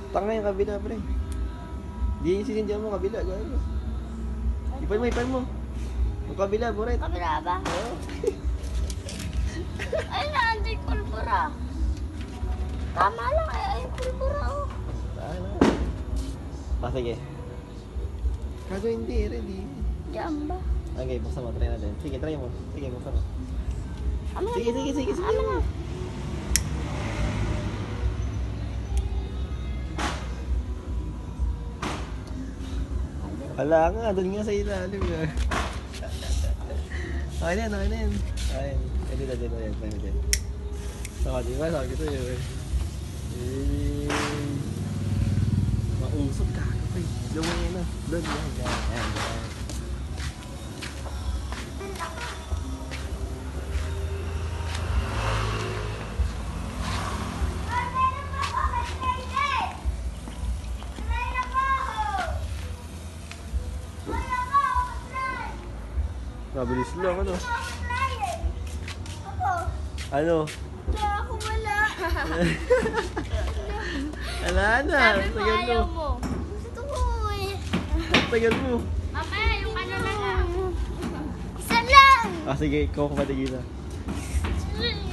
Tanga yung kabila, pre. Di yung sisindihan mo, kabila. Gawin mo. Ipan mo. Yung kabila, buret. Kabila ba? Oo. Ay, naanday pulbura. Tama lang, ay pulbura, oh. Saan na? Sige. Kaso hindi, ready. Diyan ba? Okay, buksan mo. Try natin. Sige, try mo. Sige, buksan mo. Amin Sige. Amin na. Wala nga, doon nga sa ilalim. Okay na yan. Okay, dito yan. Saka diba, sabi ko sa'yo eh. Mausap ka. Okay, lumayan na. Doon, yan. Mabilis lang, ano? Ano? Kaya ako wala. Wala na, Sabi mo, tagal ayaw mo. mo. Gusto ko eh. Tagal mo. Mamaya, yung ano na lang. Isa lang. Sige, ikaw kumatigil na. Isa lang.